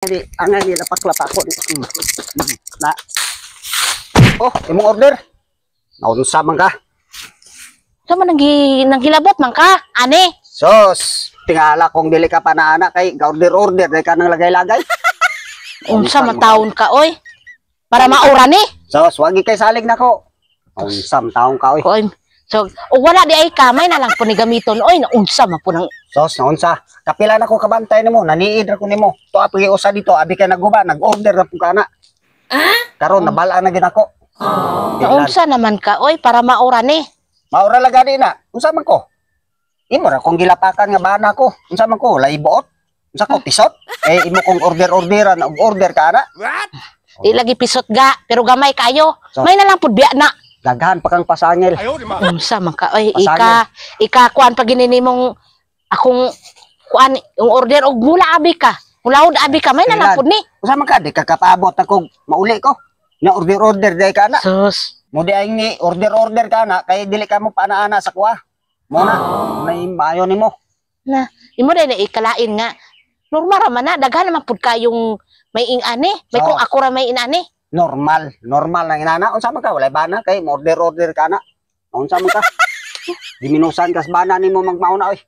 Angay nila paklapa ko. Na. Oh, imong order. Naunsa man ka? So man nanghilabot man ka, ani? Sos, tingala kong dili ka pa na anak kay order dahil ka nang lagay-lagay. Unsa man taon ka oy? Para maura ni. Sos, wagi kay salig nako. Unsa man taong ka oy. Oy. So, wala di ay kamay na lang po ni gamiton oy, naunsa man po nang Sos, naunsa. Kapila na ko kabantay nimo, naniid ra ko nimo. To apigi usa dito, abi kay naguba, nag-order ra pud kana. Karon nabala na gid ako. naunsa naman ka oy para maura ni. Maura laga di na. Unsa man ko? Imo ra kong gilapakan nga bana ko. Unsa man ko? Laibuot? Unsa ko pisot? Eh imo kong orderan og order ka na. Di lagi pisot ga, pero gamay kayo. So, May na lang pud biya na. daghan pa kang pasangil. Unsa man ka oy, Pasangil. ika kuan pag gininimong akong kuan yung order og mula abi ka. Mulaod abi ka, may na lang pud ni. Unsa man ka? Di ka kapaabot ako mauli ko. Na order dai ka na. Sus. Mo di ay ni order ka na kay dili ka mo paana sa kuha. Mo na, may maayo nimo. Na, imo na ikalain nga. Normal ra man na, daghan naman pud kayong may ingani. May So, kung ako ra may inani. normal na inana. Unsa man ka? Walay bana kay mo order ka na. Unsa man ka? Diminusan kas bana nimo magmauna oy.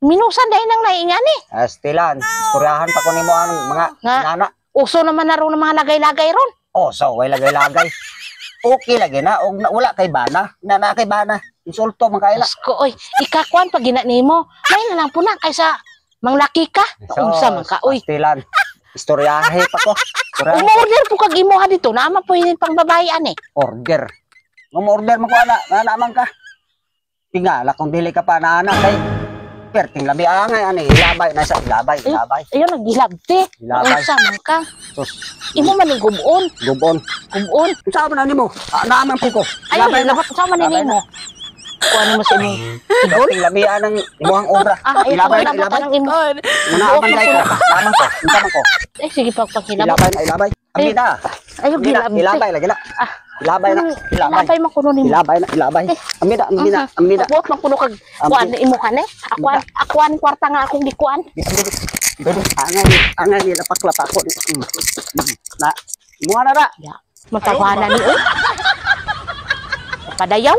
Minusan dahil nang naingani. Estilan, istoryahan pa ko nimo ang mga Nga. inana. Uso naman na ron ng mga lagay-lagay ron. Oh, so way lagay-lagay. Okay lagi na og wala kay bana. Na kay bana. Insulto man kaila. Ko oy, ikakuan pag gina nimo. May na lang puna kaysa manglaki ka. Unsa man ka oy. Estilan. Istoryahe pa ko. Istoryahe. Umorder po kag imuha dito, naama po yung pang babae ani. Order. Order mo ko ana man ka. Tingala kung dili ka pa na anak kay perting labi angay ani ilabay na sa ilabay. Ayun naghilabti. Hilabay. Unsa man ka? Sus, Imo man ning gubon. gubon. Gubon. Unsa man nimo? Naaman po ko. Ayun, Ilabay na. labot sa man nimo. Kuan mo sa imong sigol. Perting labi anang imong obra. Ayun, Ilabay, labot ilabay. ang imo. Una man dai ko. Naman ko. Unsa man ko? Sige pagpakilabot. Ilabay na ilabay. Ambi na. Ayun, gilabti. Ilabay lagi na. Ilabay na. Ilabay. Ilabay man kuno nimo. Ilabay na. Ilabay. Ambi na. Buot man kuno kag kuan imo kane. Akuan kwarta nga akong gikuan. Angay nila paklapa ko. Na, imo na ra. Magkawanan ni oy. Padayaw.